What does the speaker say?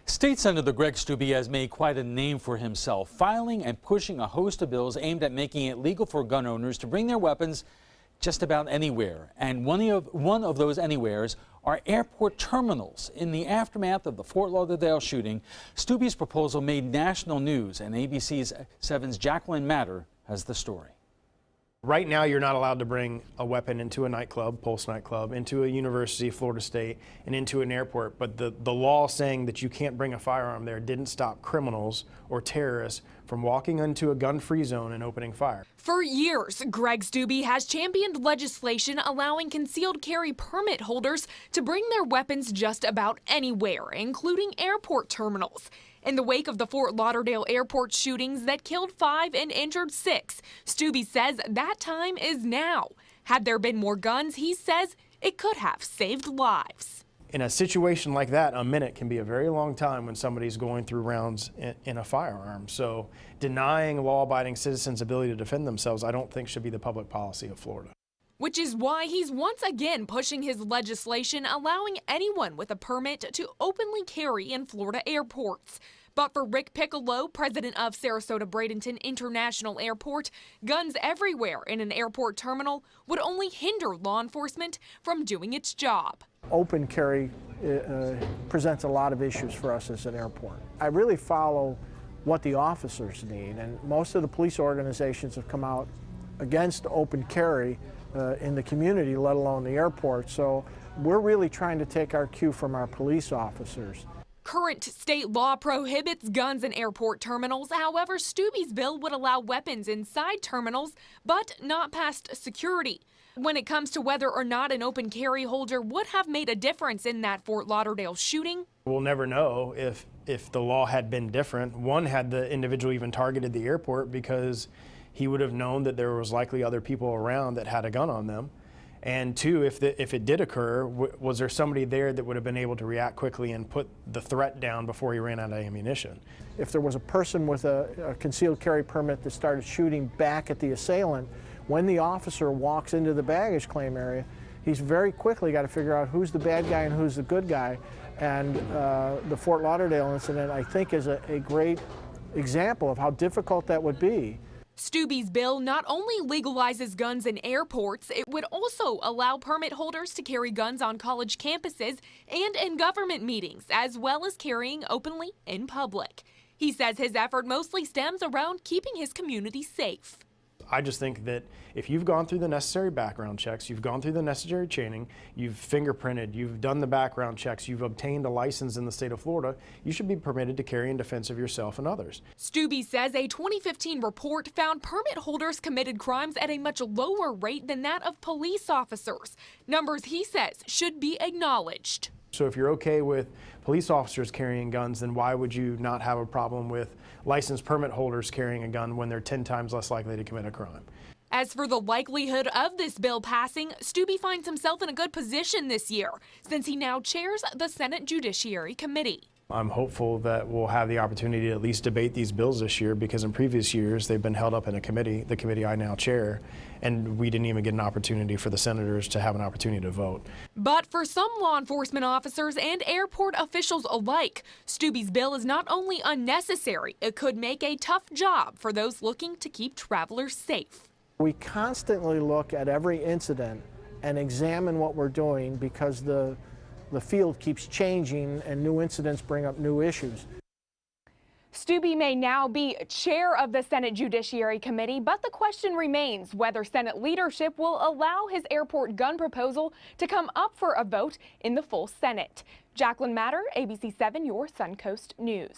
State Senator Greg Steube has made quite a name for himself, filing and pushing a host of bills aimed at making it legal for gun owners to bring their weapons just about anywhere. And one of those anywheres are airport terminals. In the aftermath of the Fort Lauderdale shooting, Steube's proposal made national news, and ABC 7's Jacqueline Matter has the story. Right now, you're not allowed to bring a weapon into a nightclub, Pulse nightclub, into a university, Florida State, and into an airport. But the law saying that you can't bring a firearm there didn't stop criminals or terrorists from walking into a gun-free zone and opening fire. For years, Greg Steube has championed legislation allowing concealed carry permit holders to bring their weapons just about anywhere, including airport terminals. In the wake of the Fort Lauderdale airport shootings that killed 5 and injured 6, Steube says that time is now. Had there been more guns, he says it could have saved lives. In a situation like that, a minute can be a very long time when somebody's going through rounds in a firearm. So denying law-abiding citizens' ability to defend themselves, I don't think should be the public policy of Florida. Which is why he's once again pushing his legislation allowing anyone with a permit to openly carry in Florida airports. But for Rick Piccolo, president of Sarasota Bradenton International Airport, guns everywhere in an airport terminal would only hinder law enforcement from doing its job. Open carry presents a lot of issues for us as an airport. I really follow what the officers need, and most of the police organizations have come out against open carry in the community, let alone the airport. So we're really trying to take our cue from our police officers. Current state law prohibits guns in airport terminals. However, Steube's bill would allow weapons inside terminals, but not past security. When it comes to whether or not an open carry holder would have made a difference in that Fort Lauderdale shooting, we'll never know if the law had been different. One, had the individual even targeted the airport, because he would have known that there was likely other people around that had a gun on them. And two, if it did occur, was there somebody there that would have been able to react quickly and put the threat down before he ran out of ammunition? If there was a person with a concealed carry permit that started shooting back at the assailant, when the officer walks into the baggage claim area, he's very quickly got to figure out who's the bad guy and who's the good guy. And the Fort Lauderdale incident, I think, is a great example of how difficult that would be. Steube's bill not only legalizes guns in airports, it would also allow permit holders to carry guns on college campuses and in government meetings, as well as carrying openly in public. He says his effort mostly stems around keeping his community safe. I just think that if you've gone through the necessary background checks, you've gone through the necessary chaining, you've fingerprinted, you've done the background checks, you've obtained a license in the state of Florida, you should be permitted to carry in defense of yourself and others. Steube says a 2015 report found permit holders committed crimes at a much lower rate than that of police officers. Numbers he says should be acknowledged. So if you're okay with police officers carrying guns, then why would you not have a problem with licensed permit holders carrying a gun when they're 10 times less likely to commit a crime? As for the likelihood of this bill passing, Steube finds himself in a good position this year, since he now chairs the Senate Judiciary Committee. I'm hopeful that we'll have the opportunity to at least debate these bills this year, because in previous years they've been held up in a committee, the committee I now chair, and we didn't even get an opportunity for the senators to have an opportunity to vote. But for some law enforcement officers and airport officials alike, Steube's bill is not only unnecessary, it could make a tough job for those looking to keep travelers safe. We constantly look at every incident and examine what we're doing, because the field keeps changing and new incidents bring up new issues. Steube may now be chair of the Senate Judiciary Committee, but the question remains whether Senate leadership will allow his airport gun proposal to come up for a vote in the full Senate. Jacqueline Matter, ABC 7, your Suncoast News.